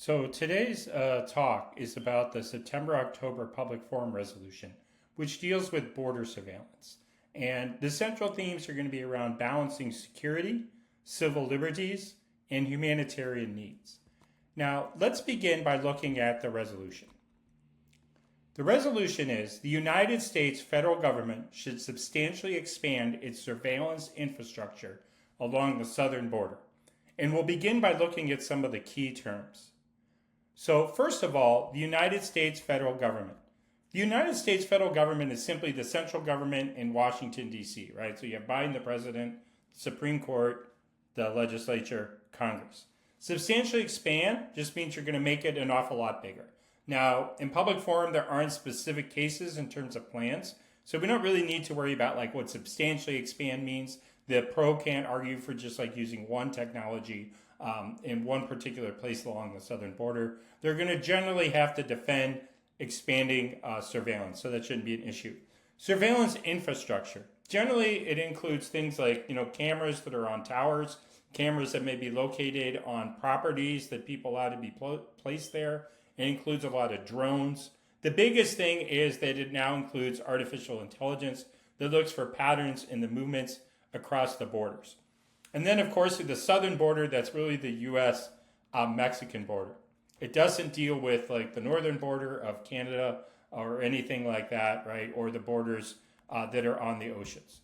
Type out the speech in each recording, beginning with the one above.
So today's talk is about the September-October Public Forum Resolution, which deals with border surveillance. And the central themes are going to be around balancing security, civil liberties, and humanitarian needs. Now, let's begin by looking at the resolution. The resolution is the United States federal government should substantially expand its surveillance infrastructure along the southern border. And we'll begin by looking at some of the key terms. So first of all, the United States federal government. The United States federal government is simply the central government in Washington, D.C., right? So you have Biden, the president, Supreme Court, the legislature, Congress. Substantially expand just means you're going to make it an awful lot bigger. Now, in public forum, there aren't specific cases in terms of plans, so we don't really need to worry about like what substantially expand means. The pro can't argue for just like using one technology in one particular place along the southern border. They're going to generally have to defend expanding surveillance, so that shouldn't be an issue. Surveillance infrastructure. Generally, it includes things like cameras that are on towers, cameras that may be located on properties that people allow to be placed there. It includes a lot of drones. The biggest thing is that it now includes artificial intelligence that looks for patterns in the movements across the borders. And then, of course, the southern border, that's really the U.S.-Mexican border. It doesn't deal with like the northern border of Canada or anything like that, right? Or the borders that are on the oceans.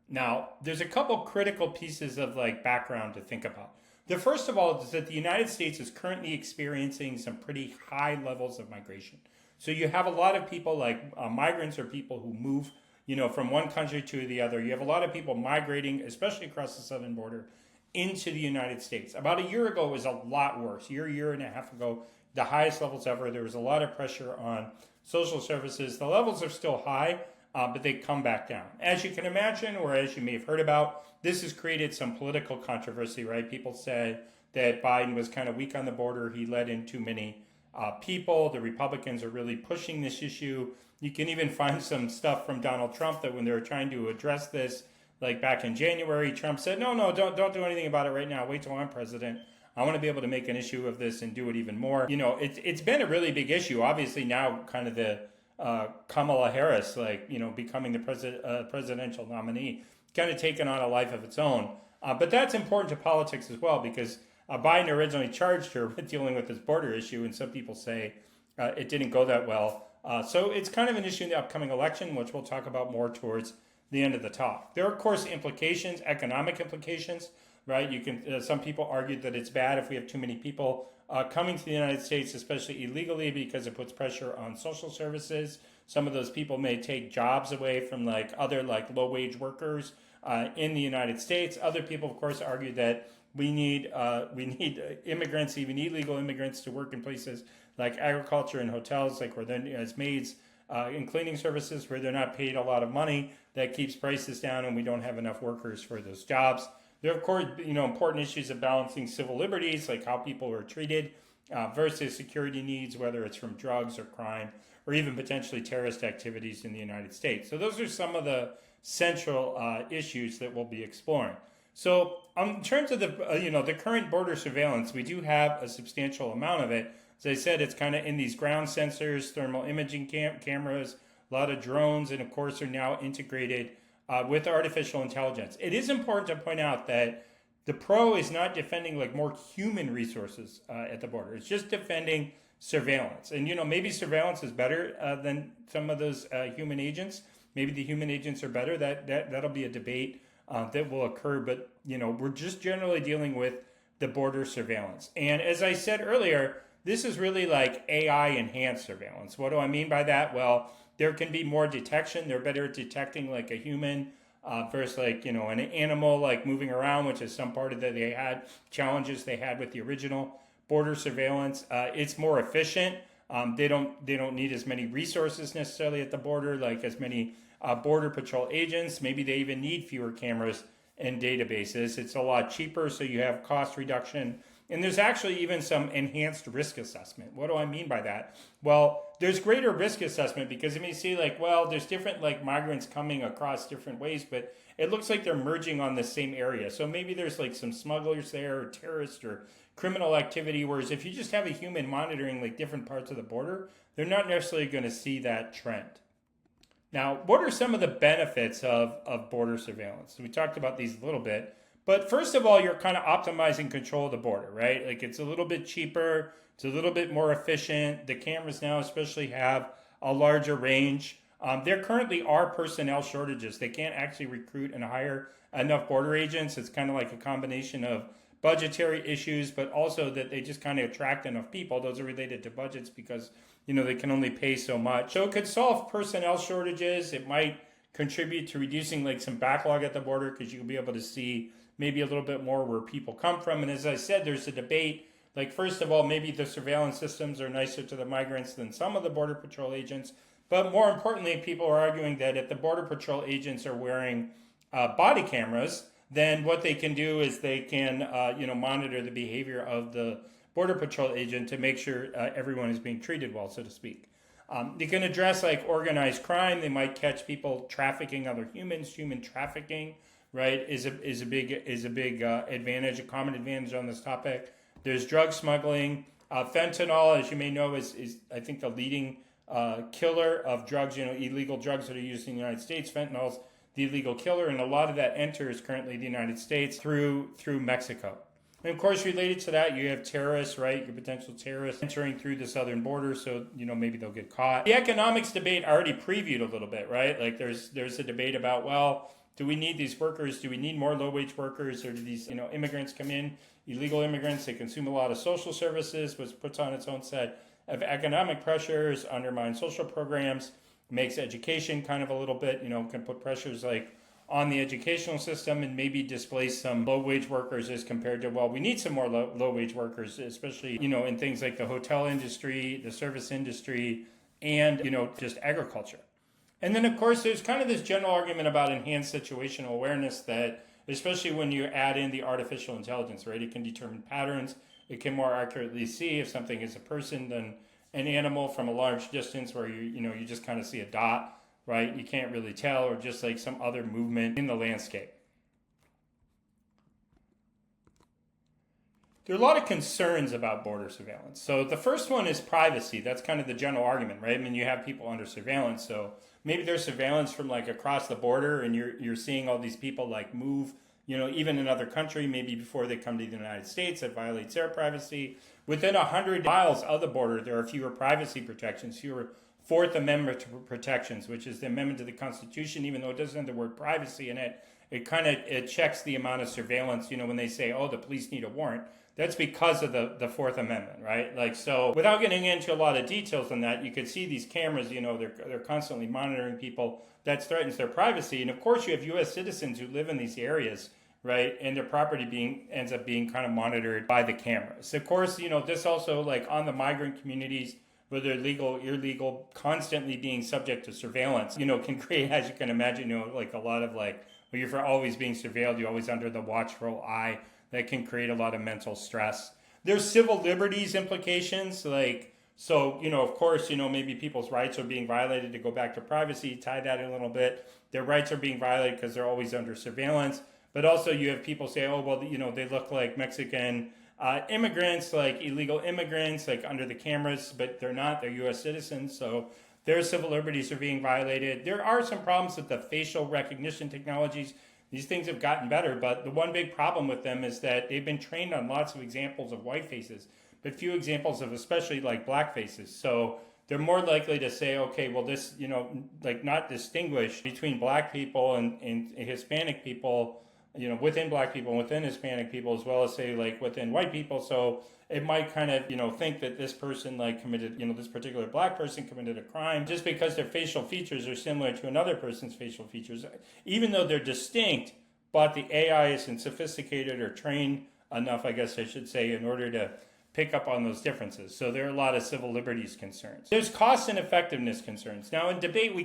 Now, there's a couple critical pieces of like background to think about. The first of all is that the United States is currently experiencing some pretty high levels of migration. So you have a lot of people like migrants or people who move from one country to the other. You have a lot of people migrating, especially across the southern border, into the United States. About a year ago, it was a lot worse. Year and a half ago, the highest levels ever. There was a lot of pressure on social services. The levels are still high, but they come back down. As you can imagine, or as you may have heard about, this has created some political controversy, right? People said that Biden was kind of weak on the border. He let in too many people. The Republicans are really pushing this issue. You can even find some stuff from Donald Trump that when they were trying to address this, like back in January, Trump said, no, don't do anything about it right now. Wait till I'm president. I want to be able to make an issue of this and do it even more. It's been a really big issue. Obviously now kind of the Kamala Harris, becoming the presidential nominee, kind of taken on a life of its own. But that's important to politics as well because Biden originally charged her with dealing with this border issue, and some people say it didn't go that well. So it's kind of an issue in the upcoming election, which we'll talk about more towards the end of the talk. There are, of course, implications, economic implications, right? You can. Some people argue that it's bad if we have too many people coming to the United States, especially illegally, because it puts pressure on social services. Some of those people may take jobs away from other low-wage workers in the United States. Other people, of course, argue that we need immigrants, even illegal immigrants, to work in places like agriculture and hotels, like where they're as maids in cleaning services, where they're not paid a lot of money. That keeps prices down, and we don't have enough workers for those jobs. There are, of course, important issues of balancing civil liberties, like how people are treated, versus security needs, whether it's from drugs or crime, or even potentially terrorist activities in the United States. So those are some of the central issues that we'll be exploring. So in terms of the current border surveillance, we do have a substantial amount of it. As I said, it's kind of in these ground sensors, thermal imaging cameras, a lot of drones, and of course are now integrated with artificial intelligence. It is important to point out that the pro is not defending more human resources at the border. It's just defending surveillance. And maybe surveillance is better than some of those human agents. Maybe the human agents are better. That'll be a debate that will occur. But we're just generally dealing with the border surveillance. And as I said earlier, this is really like AI enhanced surveillance. What do I mean by that? Well, there can be more detection. They're better at detecting like a human versus an animal moving around, which is some part of the challenges they had with the original border surveillance. It's more efficient. They don't need as many resources necessarily at the border, like as many border patrol agents. Maybe they even need fewer cameras and databases. It's a lot cheaper, so you have cost reduction And there's actually even some enhanced risk assessment. What do I mean by that? Well, there's greater risk assessment because you may see like, well, there's different like migrants coming across different ways, but it looks like they're merging on the same area. So maybe there's like some smugglers there or terrorists or criminal activity. Whereas if you just have a human monitoring like different parts of the border, they're not necessarily going to see that trend. Now, what are some of the benefits of border surveillance? So we talked about these a little bit. But first of all, you're kind of optimizing control of the border, right? Like it's a little bit cheaper. It's a little bit more efficient. The cameras now especially have a larger range. There currently are personnel shortages. They can't actually recruit and hire enough border agents. It's kind of like a combination of budgetary issues, but also that they just kind of attract enough people. Those are related to budgets because, they can only pay so much. So it could solve personnel shortages. It might contribute to reducing like some backlog at the border because you'll be able to see maybe a little bit more where people come from. And as I said, there's a debate. Like, first of all, maybe the surveillance systems are nicer to the migrants than some of the Border Patrol agents. But more importantly, people are arguing that if the Border Patrol agents are wearing body cameras, then what they can do is they can, monitor the behavior of the Border Patrol agent to make sure everyone is being treated well, so to speak. They can address like organized crime. They might catch people trafficking other humans. Human trafficking, right, is a big advantage, a common advantage on this topic. There's drug smuggling. Fentanyl, as you may know, is I think the leading killer of drugs. Illegal drugs that are used in the United States. Fentanyl's the illegal killer, and a lot of that enters currently the United States through Mexico. And of course, related to that, you have terrorists, right? Your potential terrorists entering through the southern border, so maybe they'll get caught. The economics debate I already previewed a little bit, right? Like there's a debate about, well, do we need these workers? Do we need more low-wage workers, or do these immigrants come in, illegal immigrants? They consume a lot of social services, which puts on its own set of economic pressures, undermines social programs, makes education kind of a little bit, can put pressures like on the educational system and maybe displace some low-wage workers as compared to, well, we need some more low-wage workers, especially, in things like the hotel industry, the service industry, and, just agriculture. And then, of course, there's kind of this general argument about enhanced situational awareness that, especially when you add in the artificial intelligence, right, it can determine patterns. It can more accurately see if something is a person than an animal from a large distance where you just kind of see a dot. Right? You can't really tell, or just like some other movement in the landscape. There are a lot of concerns about border surveillance. So the first one is privacy. That's kind of the general argument, right? I mean, you have people under surveillance. So maybe there's surveillance from like across the border and you're seeing all these people like move, even in another country, maybe before they come to the United States. That violates their privacy. Within 100 miles of the border, there are fewer privacy protections, fewer Fourth Amendment protections, which is the amendment to the Constitution. Even though it doesn't have the word privacy in it, it checks the amount of surveillance. When they say, oh, the police need a warrant, that's because of the Fourth Amendment, right? Like, so without getting into a lot of details on that, you could see these cameras, they're constantly monitoring people. That threatens their privacy. And of course, you have U.S. citizens who live in these areas, right? And their property ends up being kind of monitored by the cameras. Of course, this also, like on the migrant communities, whether legal, illegal, constantly being subject to surveillance, can create, as you can imagine, like a lot of like, well, you're always being surveilled, you're always under the watchful eye. That can create a lot of mental stress. There's civil liberties implications, like, so, of course, maybe people's rights are being violated. To go back to privacy, tie that in a little bit. Their rights are being violated because they're always under surveillance. But also you have people say, oh, well, they look like Mexican immigrants, like illegal immigrants, like under the cameras, but they're not. They're U.S. citizens, so their civil liberties are being violated. There are some problems with the facial recognition technologies. These things have gotten better, but the one big problem with them is that they've been trained on lots of examples of white faces, but few examples of especially like black faces. So they're more likely to say, okay, well, this, like not distinguish between black people and Hispanic people, within black people and within Hispanic people, as well as say like within white people. So it might kind of, think that this person like committed, this particular black person committed a crime just because their facial features are similar to another person's facial features, even though they're distinct, but the AI isn't sophisticated or trained enough, I guess I should say, in order to pick up on those differences. So there are a lot of civil liberties concerns. There's cost and effectiveness concerns. Now in debate, we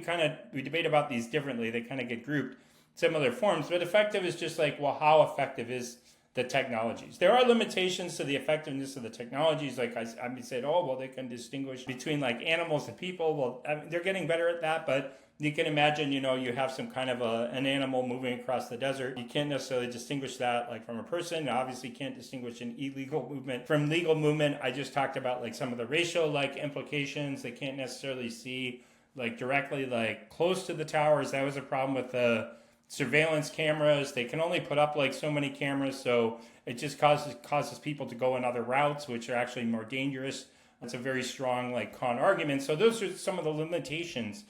debate about these differently. They kind of get grouped similar forms, but effective is just like, well, how effective is the technologies. There are limitations to the effectiveness of the technologies. Like I mean, said, oh, well, they can distinguish between like animals and people. Well, I mean, they're getting better at that, but you can imagine, you have some kind of an animal moving across the desert. You can't necessarily distinguish that like from a person. Obviously, can't distinguish an illegal movement from legal movement. I just talked about like some of the racial like implications. They can't necessarily see like directly like close to the towers. That was a problem with the surveillance cameras. They can only put up like so many cameras, so it just causes people to go in other routes, which are actually more dangerous. It's a very strong like con argument. So those are some of the limitations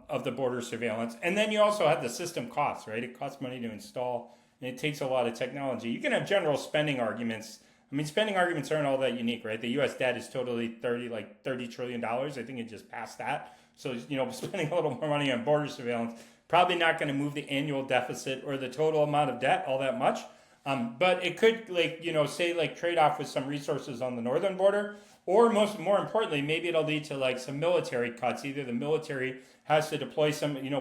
of the border surveillance. And then you also have the system costs, right? It costs money to install, and it takes a lot of technology. You can have general spending arguments. I mean, spending arguments aren't all that unique, right? The U.S. debt is totally $30 trillion. I think it just passed that. So, spending a little more money on border surveillance, probably not going to move the annual deficit or the total amount of debt all that much. But it could, trade off with some resources on the northern border. Or more importantly, maybe it'll lead to like some military cuts. Either the military has to deploy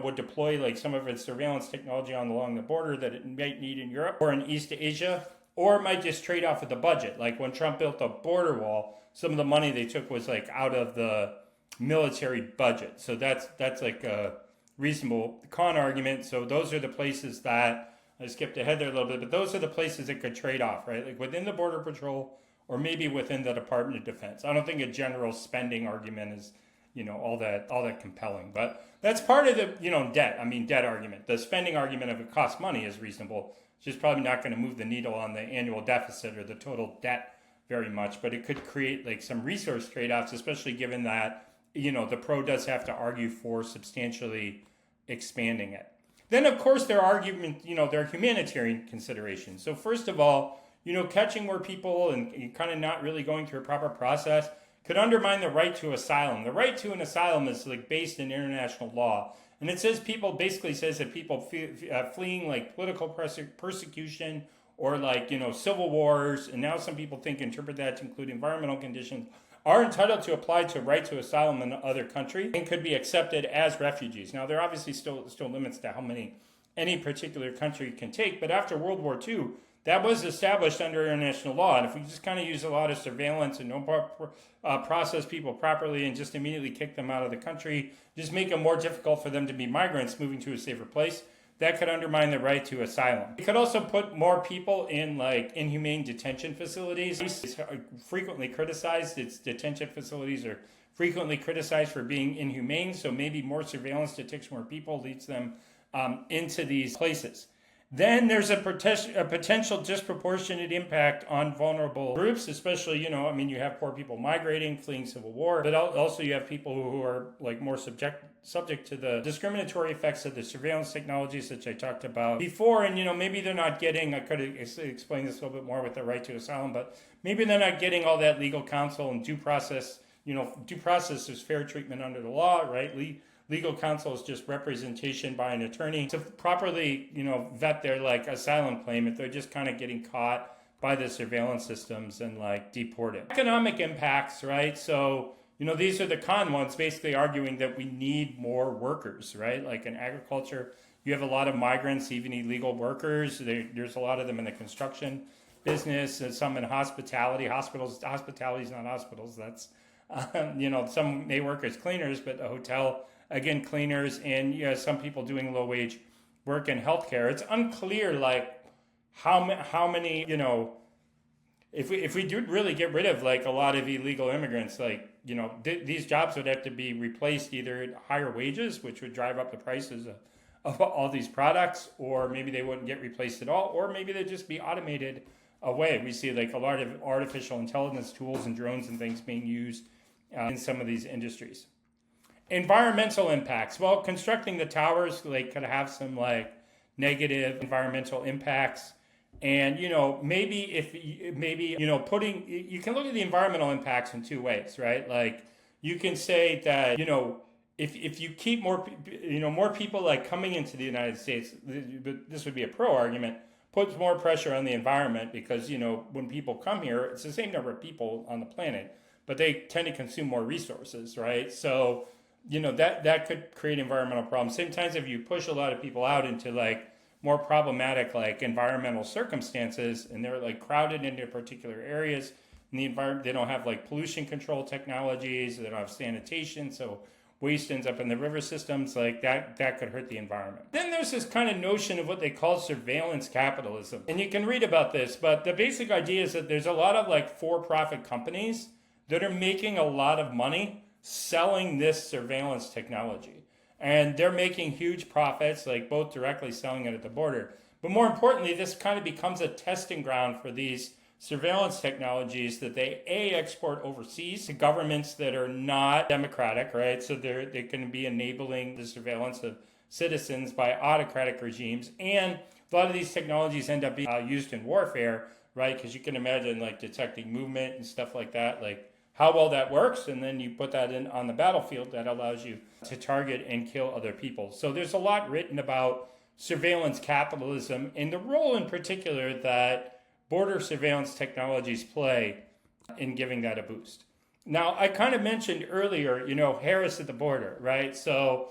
would deploy like some of its surveillance technology along the border that it might need in Europe or in East Asia, or it might just trade off with the budget. Like when Trump built the border wall, some of the money they took was like out of the military budget. So that's like a reasonable con argument. So those are the places that, I skipped ahead there a little bit, but those are the places that could trade off, right? Like within the Border Patrol or maybe within the Department of Defense. I don't think a general spending argument is, all that compelling. But that's part of the, debt argument. The spending argument of it costs money is reasonable. It's just probably not going to move the needle on the annual deficit or the total debt very much. But it could create like some resource trade-offs, especially given that, the pro does have to argue for substantially expanding it. Then, of course, there are humanitarian considerations. So first of all, catching more people and kind of not really going through a proper process could undermine the right to asylum. The right to an asylum is like based in international law. And it says basically says that people fleeing like political persecution or like, civil wars, and now some people interpret that to include environmental conditions, are entitled to apply to right to asylum in other country and could be accepted as refugees. Now, there are obviously still limits to how many any particular country can take, but after World War II, that was established under international law. And if we just kind of use a lot of surveillance and don't process people properly and just immediately kick them out of the country, just make it more difficult for them to be migrants moving to a safer place, that could undermine the right to asylum. It could also put more people in like inhumane detention facilities. It's frequently criticized. Its detention facilities are frequently criticized for being inhumane. So maybe more surveillance to take more people leads them into these places. Then there's a potential disproportionate impact on vulnerable groups, especially, you have poor people migrating, fleeing civil war, but also you have people who are like more subject to the discriminatory effects of the surveillance technologies that I talked about before. And, maybe they're not getting, I could explain this a little bit more with the right to asylum, but maybe they're not getting all that legal counsel and due process. Due process is fair treatment under the law, right? Legal counsel is just representation by an attorney to properly, vet their like asylum claim if they're just kind of getting caught by the surveillance systems and like deported. Economic impacts, right? So, these are the con ones, basically arguing that we need more workers, right? Like in agriculture, you have a lot of migrants, even illegal workers. There's a lot of them in the construction business and some in hospitality. Hospitality is not hospitals. That's, some may work as cleaners, but a hotel, again, cleaners, and some people doing low wage work in healthcare. It's unclear like how many, if we do really get rid of like a lot of illegal immigrants, like, these jobs would have to be replaced either at higher wages, which would drive up the prices of all these products, or maybe they wouldn't get replaced at all, or maybe they'd just be automated away. We see like a lot of artificial intelligence tools and drones and things being used in some of these industries. Environmental impacts. Well, constructing the towers could have some negative environmental impacts, and maybe putting, you can look at the environmental impacts in two ways, right? Like you can say that if you keep more people coming into the United States, this would be a pro argument, puts more pressure on the environment because when people come here, it's the same number of people on the planet, but they tend to consume more resources, right? So that could create environmental problems. Same times if you push a lot of people out into more problematic like environmental circumstances, and they're like crowded into particular areas in the environment. They don't have like pollution control technologies, they don't have sanitation, so waste ends up in the river systems. Like that could hurt the environment. Then there's this kind of notion of what they call surveillance capitalism, and you can read about this, but the basic idea is that there's a lot of like for-profit companies that are making a lot of money selling this surveillance technology. And they're making huge profits, like both directly selling it at the border. But more importantly, this kind of becomes a testing ground for these surveillance technologies that they export overseas to governments that are not democratic, right? So they can be enabling the surveillance of citizens by autocratic regimes. And a lot of these technologies end up being used in warfare, right? Because you can imagine like detecting movement and stuff like that, like how well that works, and then you put that in on the battlefield, that allows you to target and kill other people. So there's a lot written about surveillance capitalism and the role in particular that border surveillance technologies play in giving that a boost. Now, I kind of mentioned earlier, Harris at the border, right? So,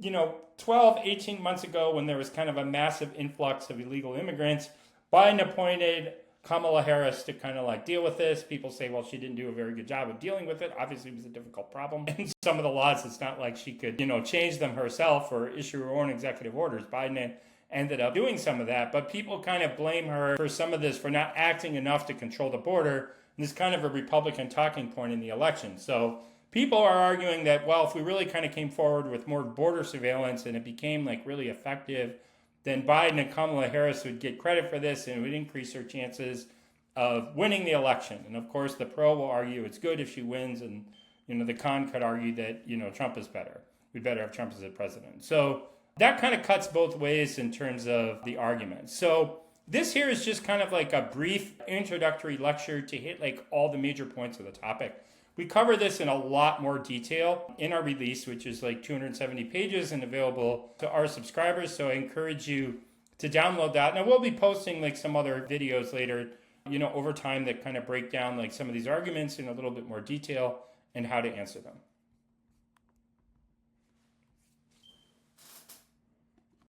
12, 18 months ago, when there was kind of a massive influx of illegal immigrants, Biden appointed Kamala Harris to kind of like deal with this. People say, well, she didn't do a very good job of dealing with it. Obviously, it was a difficult problem. And some of the laws, it's not like she could, change them herself or issue her own executive orders. Biden ended up doing some of that. But people kind of blame her for some of this, for not acting enough to control the border. And this is kind of a Republican talking point in the election. So people are arguing that, well, if we really kind of came forward with more border surveillance and it became like really effective, then Biden and Kamala Harris would get credit for this, and it would increase her chances of winning the election. And of course, the pro will argue it's good if she wins, and the con could argue that Trump is better. We'd better have Trump as the president. So that kind of cuts both ways in terms of the argument. So this here is just kind of like a brief introductory lecture to hit like all the major points of the topic. We cover this in a lot more detail in our release, which is like 270 pages and available to our subscribers. So I encourage you to download that. And we'll be posting like some other videos later, over time that kind of break down like some of these arguments in a little bit more detail and how to answer them.